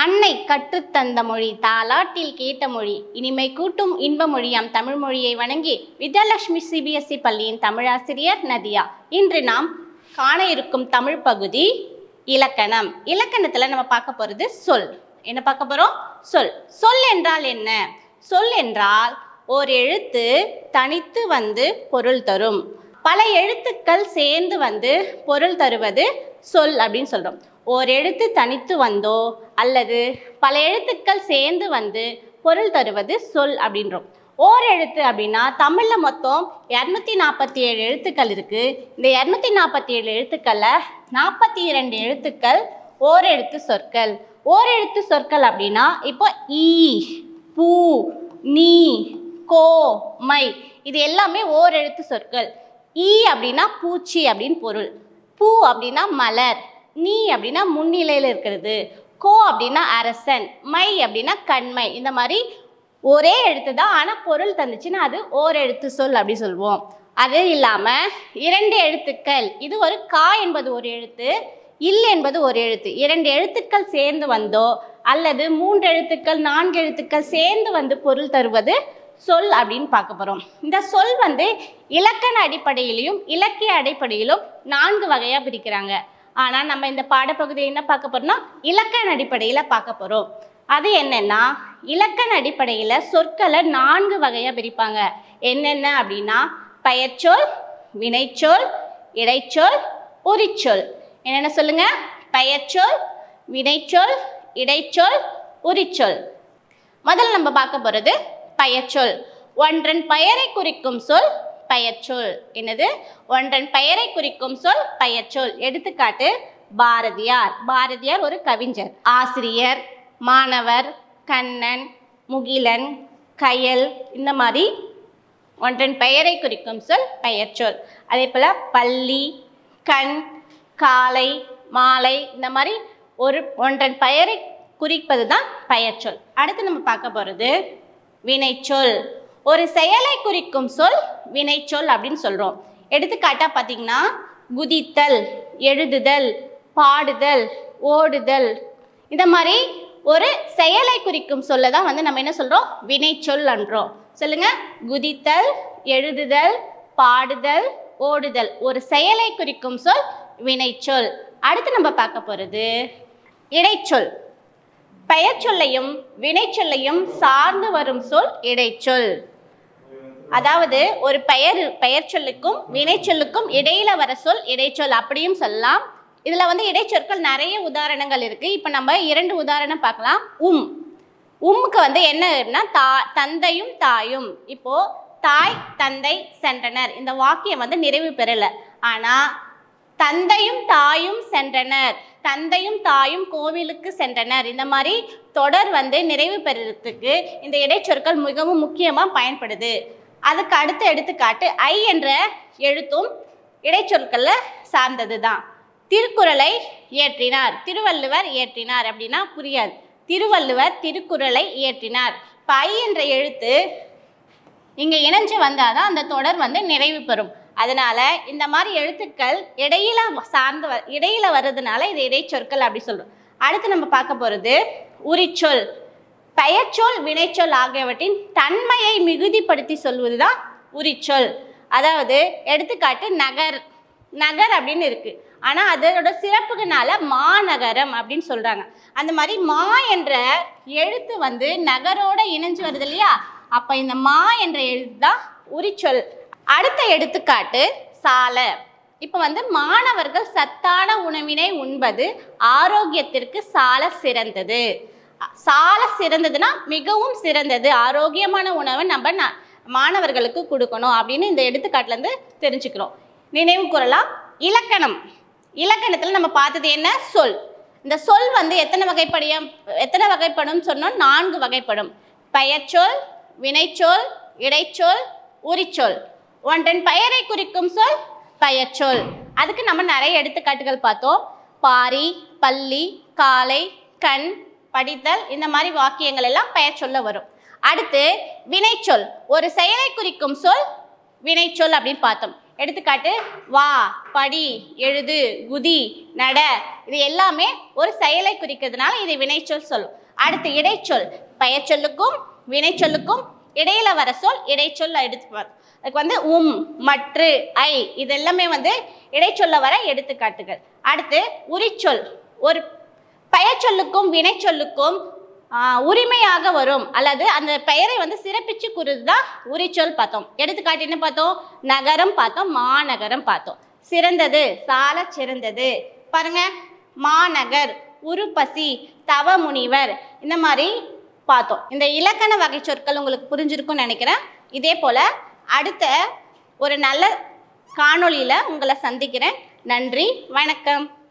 அன்னை கற்றுத்தந்த மொழி தாலாட்டில் கேட்ட மொழி இனிமை கூட்டும் இன்ப மொழியாம் தமிழ் மொழியை வணங்கி வித்யாலட்சுமி சிபிஎஸ்இ பள்ளியின் தமிழாசிரியர் நதியா. இன்று நாம் காண இருக்கும் தமிழ் பகுதி இலக்கணம். இலக்கணத்துல நம்ம பார்க்க போறது சொல். என்ன பார்க்க போறோம்? சொல். சொல் என்றால் என்ன? சொல் என்றால் ஒரு எழுத்து தனித்து வந்து பொருள் தரும். பல எழுத்துக்கள் சேர்ந்து வந்து பொருள் தருவது சொல் அப்படின்னு சொல்றோம். ஒரு எழுத்து தனித்து வந்தோ அல்லது பல எழுத்துக்கள் சேர்ந்து வந்து பொருள் தருவது சொல் அப்படின்றோம். ஓர் எழுத்து அப்படின்னா தமிழ்ல மொத்தம் 247 எழுத்துக்கள் இருக்கு. இந்த 247 எழுத்துக்கள்ல 42 எழுத்துக்கள் ஓர் எழுத்து சொற்கள். ஓர் எழுத்து சொற்கள் அப்படின்னா இப்போ ஈ, பூ, நீ, கோ, மை இது எல்லாமே ஓர் எழுத்து சொற்கள். ஈ அப்படின்னா பூச்சி அப்படின்னு பொருள். பூ அப்படின்னா மலர். நீ அப்படின்னா முன்னிலையில் இருக்கிறது. கோ அப்படின்னா அரசன். மை அப்படின்னா கண்மை. இந்த மாதிரி ஒரே எழுத்து தான், ஆனால் பொருள் தந்துச்சுன்னா அது ஓர் எழுத்து சொல் அப்படி சொல்லுவோம். அது இல்லாமல் 2 எழுத்துக்கள், இது ஒரு கா என்பது ஒரு எழுத்து, இல் என்பது ஒரு எழுத்து. 2 எழுத்துக்கள் சேர்ந்து வந்தோ அல்லது 3 எழுத்துக்கள் 4 எழுத்துக்கள் சேர்ந்து வந்து பொருள் தருவது சொல் அப்படின்னு பார்க்க போகிறோம். இந்த சொல் வந்து இலக்கண அடிப்படையிலும் இலக்கிய அடிப்படையிலும் 4 வகையாக பிரிக்கிறாங்க. ஆனால் நம்ம இந்த பாடப்பகுதியில் என்ன பார்க்க போறோம்னா இலக்கண அடிப்படையில் பார்க்க போகிறோம். அது என்னன்னா, இலக்கண அடிப்படையில் சொற்களை 4 வகையாக பிரிப்பாங்க. என்னென்ன அப்படின்னா பெயர்ச்சொல், வினைச்சொல், இடைச்சொல், உரிச்சொல். என்னென்ன சொல்லுங்க? பெயர்ச்சொல், வினைச்சொல், இடைச்சொல், உரிச்சொல். முதல்ல நம்ம பார்க்க போகிறது பெயர்ச்சொல். ஒன்றன் பெயரை குறிக்கும் சொல் பெயர்ச்சொல். என்னது? ஒன்றன் பெயரை குறிக்கும் சொல் பெயர்ச்சொல். எடுத்துக்காட்டு பாரதியார். பாரதியார் ஒரு கவிஞர். ஆசிரியர், மாணவர், கண்ணன், முகிலன், கயல் இந்த மாதிரி ஒன்றன் பெயரை குறிக்கும் சொல் பெயர்ச்சொல். அதே போல் பள்ளி, கண், காலை, மாலை இந்த மாதிரி ஒன்றன் பெயரை குறிப்பது தான் பெயர்ச்சொல். அடுத்து நம்ம பார்க்க போகிறது வினைச்சொல். ஒரு செயலை குறிக்கும் சொல் வினைச்சொல் அப்படின்னு சொல்கிறோம். எடுத்துக்காட்டாக பார்த்தீங்கன்னா குதித்தல், எழுதுதல், பாடுதல், ஓடுதல் இந்த மாதிரி ஒரு செயலை குறிக்கும் சொல்ல தான் வந்து நம்ம என்ன சொல்கிறோம்? வினைச்சொல் என்றோம். சொல்லுங்க. குதித்தல், எழுதுதல், பாடுதல், ஓடுதல் ஒரு செயலை குறிக்கும் சொல் வினைச்சொல். அடுத்து நம்ம பார்க்க போகிறது இடைச்சொல். பெயர்ச்சொல்லையும் வினைச்சொல்லையும் சார்ந்து வரும் சொல் இடைச்சொல். அதாவது ஒரு பெயர் சொல்லுக்கும் வினைச்சொல்லுக்கும் இடையில வர சொல் இடைச்சொல் அப்படியும் சொல்லலாம். இதுல வந்து இடைச்சொற்கள் நிறைய உதாரணங்கள் இருக்கு. இப்ப நம்ம 2 உதாரணம் பார்க்கலாம். உம்முக்கு வந்து என்ன தந்தையும் தாயும். இப்போ தாய் தந்தை சென்றனர் இந்த வாக்கியம் வந்து நிறைவு பெறல. ஆனா தந்தையும் தாயும் சென்றனர், தந்தையும் தாயும் கோவிலுக்கு சென்றனர் இந்த மாதிரி தொடர் வந்து நிறைவு பெறறதுக்கு இந்த இடைச்சொற்கள் மிகவும் முக்கியமாக பயன்படுது. அதுக்கு அடுத்த எடுத்துக்காட்டு ஐ என்ற எழுத்தும் இடைச்சொற்கள்ல சார்ந்தது தான். திருக்குறளை இயற்றினார், திருவள்ளுவர் இயற்றினார் அப்படின்னா புரியாது. திருவள்ளுவர் திருக்குறளை இயற்றினார். இப்போ ஐ என்ற எழுத்து இங்கே இணைஞ்சு வந்தாதான் அந்த தொடர் வந்து நிறைவு பெறும். அதனால இந்த மாதிரி எழுத்துக்கள் இடையில வர்றதுனால இது இடைச்சொற்கள் அப்படி சொல்றோம். அடுத்து நம்ம பார்க்க போறது உரிச்சொல். பெயர்ச்சொல், வினைச்சொல் ஆகியவற்றின் தன்மையை மிகுதிப்படுத்தி சொல்வதுதான் உரிச்சொல். அதாவது எடுத்துக்காட்டு நகர். நகர் அப்படின்னு இருக்கு, ஆனா அதோட சிறப்புக்குனால மாநகரம் அப்படின்னு சொல்றாங்க. அந்த மாதிரி மா என்ற எழுத்து வந்து நகரோட இணைஞ்சு வருது இல்லையா? அப்ப இந்த மா என்ற எழுத்து தான் உரிச்சொல். அடுத்த எடுத்துக்காட்டு சால. இப்போ வந்து மாணவர்கள் சத்தான உணவினை உண்பது ஆரோக்கியத்திற்கு சால சிறந்தது. சால சிறந்ததுன்னா மிகவும் சிறந்தது, ஆரோக்கியமான உணவை நம்ம மாணவர்களுக்கு கொடுக்கணும் அப்படின்னு இந்த எடுத்துக்காட்டுல இருந்து தெரிஞ்சுக்கிறோம். நினைவு கூறலாம். இலக்கணம். இலக்கணத்துல நம்ம பார்த்தது என்ன? சொல். இந்த சொல் வந்து எத்தனை வகைப்படும் சொன்னோம்? 4 வகைப்படும். பெயர்ச்சொல், வினைச்சொல், இடைச்சொல், உரிச்சொல். ஒன்றன் பெயரை குறிக்கும் சொல் பெயர்ச்சொல். அதுக்கு நம்ம நிறைய எடுத்துக்காட்டுகள் பார்த்தோம். பாரி, பள்ளி, காலை, கண், படித்தல் இந்த மாதிரி வாக்கியங்கள் எல்லாம் பெயர் சொல்ல வரும். அடுத்து வினைச்சொல். ஒரு செயலை குறிக்கும் சொல் வினைச்சொல் அப்படின்னு பார்த்தோம். எடுத்துக்காட்டு வா, படி, எழுது, குதி, நட. இது எல்லாமே ஒரு செயலை குறிக்கிறதுனால இது வினைச்சொல் சொல்லும். அடுத்து இடைச்சொல். பெயர் சொல்லுக்கும் வினைச்சொல்லுக்கும் இடையில வர சொல் இடைச்சொல். எடுத்து அதுக்கு மற்று, ஐ இது எல்லாமே இடைச்சொல்ல வர எடுத்துக்காட்டுகள். அடுத்து உரிச்சொல். ஒரு பெயர் சொல்லுக்கும் வினைச்சொல்லுக்கும் உரிமையாக வரும் அல்லது அந்த பெயரை சிறப்பிச்சு கூறுதுதான் உரிச்சொல் பார்த்தோம். எடுத்துக்காட்டு என்ன பார்த்தோம்? நகரம் பார்த்தோம், மாநகரம் பார்த்தோம். சிறந்தது, சால சிறந்தது. பாருங்க, மாநகர், உருப்பசி, தவமுனிவர், இந்த மாதிரி பார்த்தோம். இந்த இலக்கண வகை சொற்கள் உங்களுக்கு புரிஞ்சிருக்கும்னு நினைக்கிறேன். இதே போல அடுத்த ஒரு நல்ல காணொளியில உங்களை சந்திக்கிறேன். நன்றி, வணக்கம்.